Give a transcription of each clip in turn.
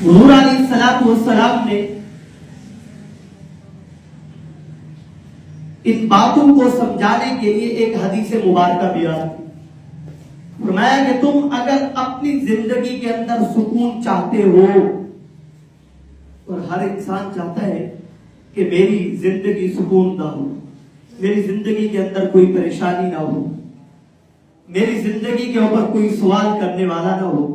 حضور علیہ الصلوۃ والسلام نے ان باتوں کو سمجھانے کے لیے ایک حدیث مبارکہ بیان کی. فرمایا کہ تم اگر اپنی زندگی کے اندر سکون چاہتے ہو، اور ہر انسان چاہتا ہے کہ میری زندگی سکون نہ ہو، میری زندگی کے اندر کوئی پریشانی نہ ہو، میری زندگی کے اوپر کوئی سوال کرنے والا نہ ہو،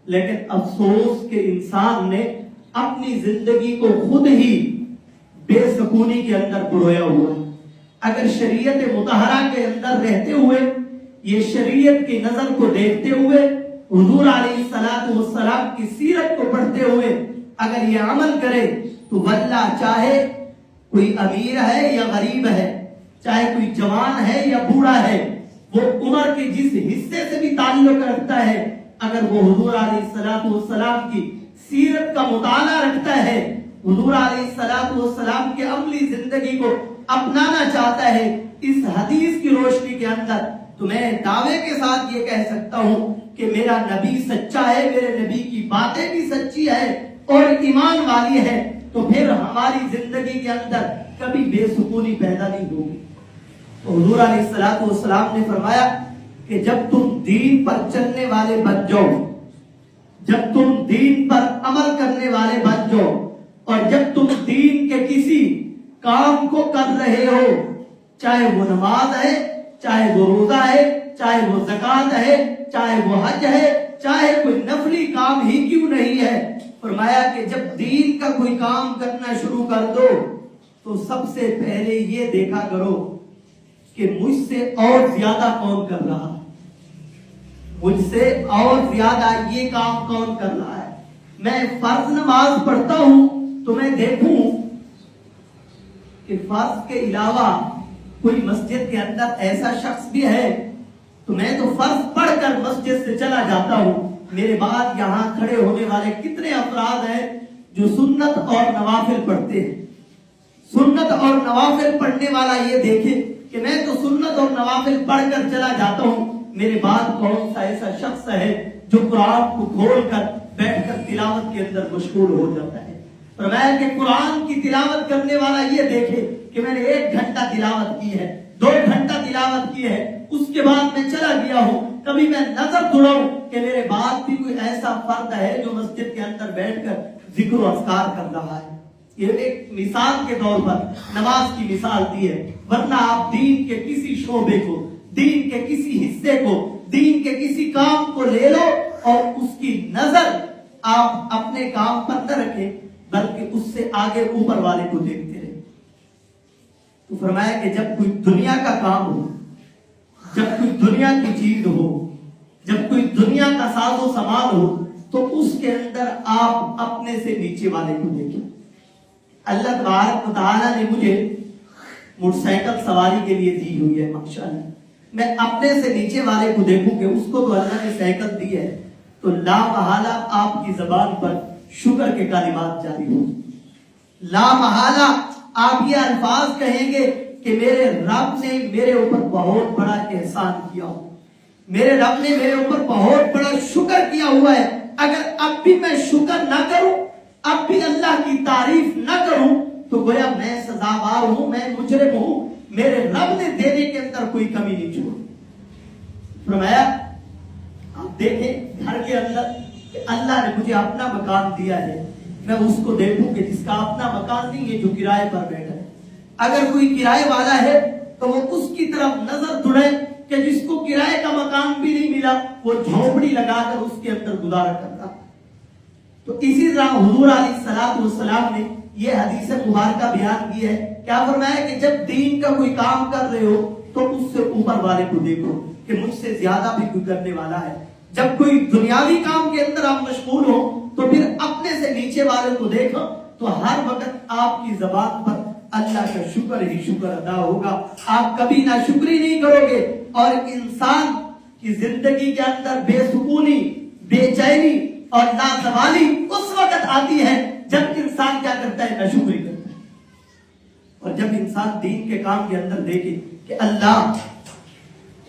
لیکن افسوس کہ انسان نے اپنی زندگی کو خود ہی بے سکونی کے اندر پرویا ہوا ہے. اگر شریعت مطہرہ کے اندر رہتے ہوئے، یہ شریعت کی نظر کو دیکھتے ہوئے، حضور علیہ الصلوۃ والسلام کی سیرت کو پڑھتے ہوئے اگر یہ عمل کرے تو واللہ چاہے کوئی امیر ہے یا غریب ہے، چاہے کوئی جوان ہے یا بوڑھا ہے، وہ عمر کے جس حصے سے بھی تعلق رکھتا ہے، اگر وہ حضور علیہ الصلوۃ والسلام کی سیرت کا مطالعہ رکھتا ہے، حضور علیہ الصلوۃ والسلام کے عملی زندگی کو اپنانا چاہتا ہے اس حدیث کی روشنی کے اندر، تو میں دعوے کے ساتھ یہ کہہ سکتا ہوں کہ میرا نبی سچا ہے، میرے نبی کی باتیں بھی سچی ہے اور ایمان والی ہے، تو پھر ہماری زندگی کے اندر کبھی بے سکونی پیدا نہیں ہوگی. تو حضور علیہ الصلوۃ والسلام نے فرمایا کہ جب تم دین پر چلنے والے بن جاؤ، جب تم دین پر عمل کرنے والے بن جاؤ، اور جب تم دین کے کسی کام کو کر رہے ہو، چاہے وہ نماز ہے، چاہے وہ روزہ ہے، چاہے وہ زکوٰۃ ہے، چاہے وہ حج ہے، چاہے کوئی نفلی کام ہی کیوں نہیں ہے، فرمایا کہ جب دین کا کوئی کام کرنا شروع کر دو تو سب سے پہلے یہ دیکھا کرو کہ مجھ سے اور زیادہ کون کر رہا ہے، مجھ سے اور زیادہ یہ کام کون کر رہا ہے. میں فرض نماز پڑھتا ہوں تو میں دیکھوں کہ فرض کے علاوہ کوئی مسجد کے اندر ایسا شخص بھی ہے تو میں تو فرض پڑھ کر مسجد سے چلا جاتا ہوں. میرے بعد یہاں کھڑے ہونے والے کتنے افراد ہیں جو سنت اور نوافل پڑھتے ہیں. سنت اور نوافل پڑھنے والا یہ دیکھے کہ میں تو سنت اور نوافل پڑھ کر چلا جاتا ہوں، میرے بعد کون سا ایسا شخص ہے جو قرآن کو کھول کر بیٹھ کر تلاوت کے اندر مشغول ہو جاتا ہے. فرمایا کہ قرآن کی تلاوت کرنے والا یہ دیکھے کہ میں نے 1 گھنٹہ تلاوت کی ہے، 2 گھنٹہ تلاوت کی ہے، اس کے بعد میں چلا گیا ہوں. کبھی میں نظر دوڑاؤں کہ میرے بعد بھی کوئی ایسا فرد ہے جو مسجد کے اندر بیٹھ کر ذکر و اذکار کر رہا ہے. یہ ایک مثال کے طور پر نماز کی مثال دی ہے، ورنہ آپ دین کے کسی شعبے کو، دین کے کسی حصے کو، دین کے کسی کام کو لے لو اور اس کی نظر آپ اپنے کام پر نہ رکھیں بلکہ اس سے آگے اوپر والے کو دیکھتے رہیں. تو فرمایا کہ جب کوئی دنیا کا کام ہو، جب کوئی دنیا کی چیز ہو، جب کوئی دنیا کا ساز و سامان ہو تو اس کے اندر آپ اپنے سے نیچے والے کو دیکھیں. اللہ تبارک و تعالیٰ نے مجھے موٹر سائیکل سواری کے لیے دی ہوئی ہے، ماشاءاللہ. میں اپنے سے نیچے والے کو دیکھوں کہ اس کو تو اللہ نے سائیکل دی ہے تو لا محالہ آپ کی زبان پر شکر کے کلمات جاری ہوں. لا محالہ آپ یہ الفاظ کہیں گے کہ میرے رب نے میرے اوپر بہت بڑا احسان کیا ہو، میرے رب نے میرے اوپر بہت بڑا شکر کیا ہوا ہے. اگر اب بھی میں شکر نہ کروں، اب بھی اللہ کی تعریف نہ کروں تو گویا میں سزاوار ہوں، میں مجرم ہوں، میرے رب نے دینے کے اندر کوئی کمی نہیں چھوڑی. فرمایا آپ دیکھیں گھر کے اندر کہ اللہ نے مجھے اپنا مکان دیا ہے، میں اس کو دیکھوں کہ جس کا اپنا مکان نہیں ہے، جو کرائے پر بیٹھا ہے. اگر کوئی کرائے والا ہے تو وہ اس کی طرف نظر دوڑے کہ جس کو کرائے کا مکان بھی نہیں ملا، وہ جھونپڑی لگا کر اس کے اندر گزارا کرتا. تو اسی طرح حضور علیہ الصلوۃ والسلام نے یہ حدیث مبارکہ بیان کی ہے. کیا فرمایا کہ جب دین کا کوئی کام کر رہے ہو تو اس سے اوپر والے کو دیکھو کہ مجھ سے زیادہ بھی کوئی کرنے والا ہے. جب کوئی دنیاوی کام کے اندر آپ مشغول ہو تو پھر اپنے سے نیچے والے کو دیکھو تو ہر وقت آپ کی زبان پر اللہ کا شکر ہی شکر ادا ہوگا. آپ کبھی نہ شکری نہیں کرو گے اور انسان کی زندگی کے اندر بے سکونی، بے چینی اور نازوالی اس وقت آتی ہے جب انسان کیا کرتا ہے، ناشکری کرتا ہے. اور جب انسان دین کے کام کے اندر دیکھے کہ اللہ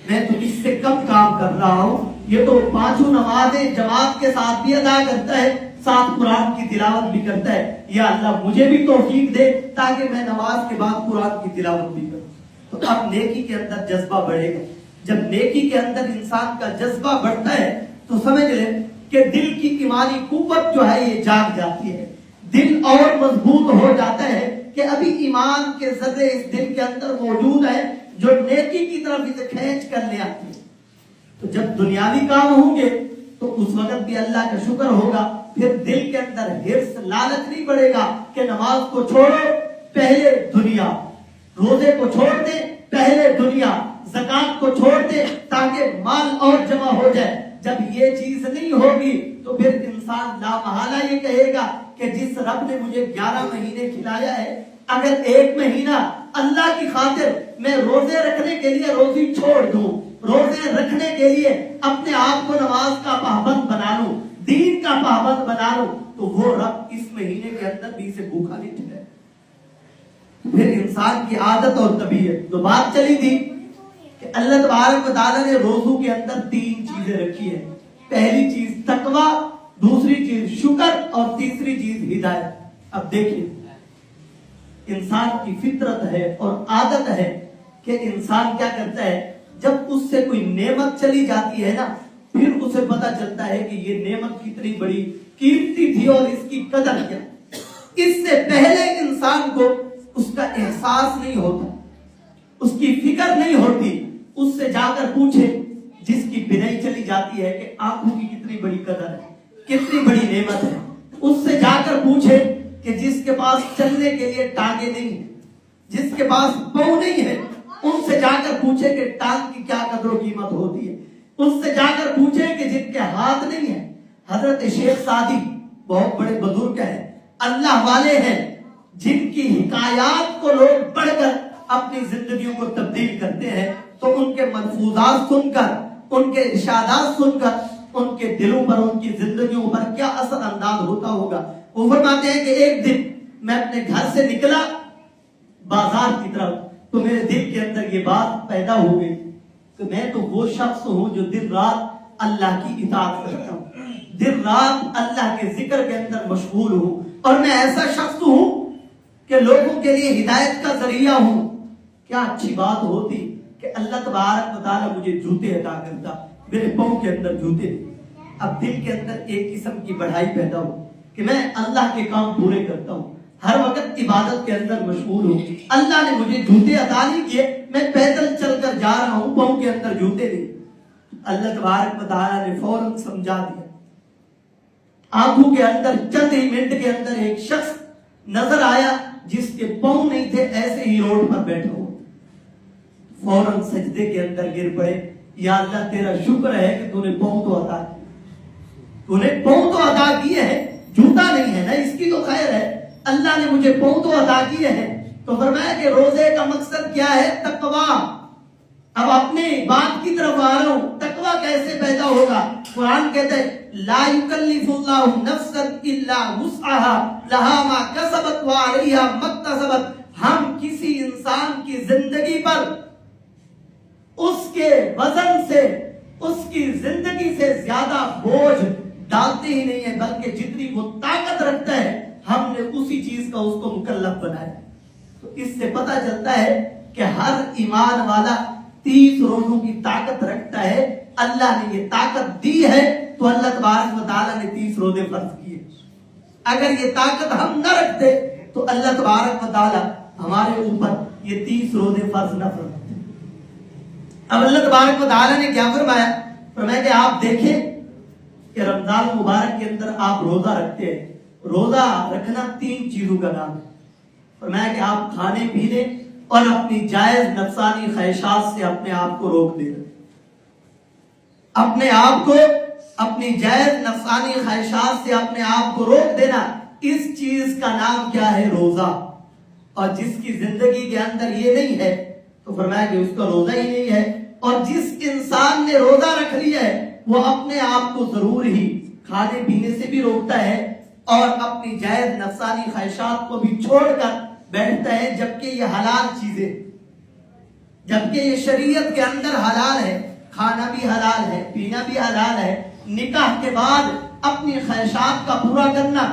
میں تو اس سے کم کام کر رہا ہوں، یہ تو 5 نمازیں جماعت کے ساتھ بھی ادا کرتا ہے، ساتھ قرآن کی تلاوت بھی کرتا ہے، یا اللہ مجھے بھی توفیق دے تاکہ میں نماز کے بعد قرآن کی تلاوت بھی کروں۔ تو اب نیکی کے اندر جذبہ بڑھے گا۔ جب نیکی کے اندر انسان کا جذبہ بڑھتا ہے تو سمجھ لیں کہ دل کی ایمانی قوت جو ہے یہ جاگ جاتی ہے، دل اور مضبوط ہو جاتا ہے کہ ابھی ایمان کے ذرے اس دل کے اندر موجود ہیں جو نیکی کی طرف اسے کھینچ کر لے آتی ہے۔ تو جب دنیاوی کام ہوں گے تو اس وقت بھی اللہ کا شکر ہوگا، پھر دل کے اندر حرص لالچ نہیں پڑے گا کہ نماز کو چھوڑو پہلے دنیا، روزے کو چھوڑ دے پہلے دنیا، زکات کو چھوڑ دے تاکہ مال اور جمع ہو جائے۔ جب یہ چیز نہیں ہوگی تو پھر انسان لا محالہ یہ کہے گا کہ جس رب نے مجھے 11 مہینے کھلایا ہے، اگر ایک مہینہ اللہ کی خاطر میں روزے رکھنے کے لیے روزی چھوڑ دوں، روزے رکھنے کے لیے اپنے آپ کو نماز کا پابند بنا لوں، دین کا پابند بنا لوں، تو وہ رب اس مہینے کے اندر بھی سے بھوکا نہیں ٹھہرے۔ پھر انسان کی عادت اور طبیعت، تو بات چلی تھی کہ اللہ تبارک و تعالیٰ نے روزوں کے اندر 3 چیزیں رکھی ہیں۔ پہلی چیز تقوی، دوسری چیز شکر اور تیسری چیز ہدایت۔ اب دیکھیں انسان کی فطرت ہے اور عادت ہے کہ انسان کیا کرتا ہے، جب اس سے کوئی نعمت چلی جاتی ہے نا، پھر اسے پتا چلتا ہے کہ یہ نعمت کتنی بڑی قیمتی تھی اور اس کی قدر کیا۔ اس سے پہلے انسان کو اس کا احساس نہیں ہوتا، اس کی فکر نہیں ہوتی۔ اس سے جا کر پوچھے جس کی بینائی چلی جاتی ہے کہ آنکھوں کی کتنی بڑی قدر ہے، کتنی بڑی نعمت ہے۔ اس سے جا کر پوچھے کہ جس کے پاس چلنے کے لیے ٹانگیں نہیں ہیں، جس کے پاس پاؤں نہیں ہے، ان سے جا کر پوچھے کہ ٹانگ کی کیا قدر و قیمت ہوتی ہے۔ اس سے جا کر پوچھے کہ جن کے ہاتھ نہیں ہیں۔ حضرت شیخ سعدی بہت بڑے بزرگ ہیں، اللہ والے ہیں، جن کی حکایات کو لوگ پڑھ کر اپنی زندگیوں کو تبدیل کرتے ہیں، تو ان کے ملفوظات سن کر، ان کے ارشادات سن کر ان کے دلوں پر، ان کی زندگیوں پر کیا اثر انداز ہوتا ہوگا۔ وہ فرماتے ہیں کہ ایک دن میں اپنے گھر سے نکلا بازار کی طرف، تو میرے دل کے اندر یہ بات پیدا ہو گئی کہ میں تو وہ شخص ہوں جو دن رات اللہ کی اطاعت کرتا ہوں، دن رات اللہ کے ذکر کے اندر مشغول ہوں، اور میں ایسا شخص ہوں کہ لوگوں کے لیے ہدایت کا ذریعہ ہوں۔ کیا اچھی بات ہوتی کہ اللہ تبارک و تعالیٰ مجھے جوتے عطا کرتا، میرے پاؤں کے اندر جوتے تھے۔ اب دل کے اندر ایک قسم کی بڑھائی پیدا ہو کہ میں اللہ کے کام پورے کرتا ہوں، ہر وقت عبادت کے اندر مشغول ہوں۔ اللہ نے مجھے جوتے عطا نہیں کیے، میں پیدل چل کر جا رہا ہوں، پاؤں کے اندر جوتے نہیں۔ اللہ تبارک و تعالیٰ نے فوراً سمجھا دیا۔ آنکھوں کے اندر چند ہی منٹ کے اندر ایک شخص نظر آیا جس کے پاؤں نہیں تھے، ایسے ہی روڈ پر بیٹھا ہوا۔ فوراً سجدے کے اندر گر پڑے، یا اللہ تیرا شکر ہے کہ تو نے پاؤں تو عطا کیے، تو نے پاؤں تو عطا کیے ہیں، جوتا نہیں ہے نا، اس کی تو خیر ہے، اللہ نے مجھے پاؤں تو عطا کیے ہیں۔ تو فرمایا کہ روزے کا مقصد کیا ہے؟ تقویٰ۔ اب اپنے بات کی طرف آ رہا ہوں، تقویٰ کیسے پیدا ہوگا؟ قرآن کہتا ہے لا یکلف اللہ نفسا الا وسعها لها ما کسبت وعلیہا ما اکتسبت۔ ہم کسی انسان کی زندگی پر اس کے وزن سے، اس کی زندگی سے زیادہ بوجھ ڈالتے ہی نہیں ہے، بلکہ جتنی وہ طاقت رکھتا ہے ہم نے اسی چیز کا اس کو مکلف بنایا۔ تو اس سے پتہ چلتا ہے کہ ہر ایمان والا 30 روزوں کی طاقت رکھتا ہے۔ اللہ نے یہ طاقت دی ہے تو اللہ تبارک و تعالیٰ نے 30 روزے فرض کیے۔ اگر یہ طاقت ہم نہ رکھتے تو اللہ تبارک و تعالیٰ ہمارے اوپر یہ 30 روزے فرض نہ فرماتے۔ اب اللہ تبارک و تعالیٰ نے کیا فرمایا؟ فرمایا کہ آپ دیکھیں کہ رمضان مبارک کے اندر آپ روزہ رکھتے ہیں۔ روزہ رکھنا 3 چیزوں کا نام ہے۔ فرمایا کہ آپ کھانے پینے اور اپنی جائز نفسانی خواہشات سے اپنے آپ کو روک دینا، اپنے آپ کو اپنی جائز نفسانی خواہشات سے اپنے آپ کو روک دینا، اس چیز کا نام کیا ہے؟ روزہ۔ اور جس کی زندگی کے اندر یہ نہیں ہے تو فرمایا کہ اس کا روزہ ہی نہیں ہے۔ اور جس انسان نے روزہ رکھ لیا ہے وہ اپنے آپ کو ضرور ہی کھانے پینے سے بھی روکتا ہے اور اپنی جائز نفسانی خواہشات کو بھی چھوڑ کر بیٹھتا ہے، جبکہ یہ حلال چیزیں، جبکہ یہ شریعت کے اندر حلال ہے، کھانا بھی حلال ہے، پینا بھی حلال ہے، نکاح کے بعد اپنی خواہشات کا پورا کرنا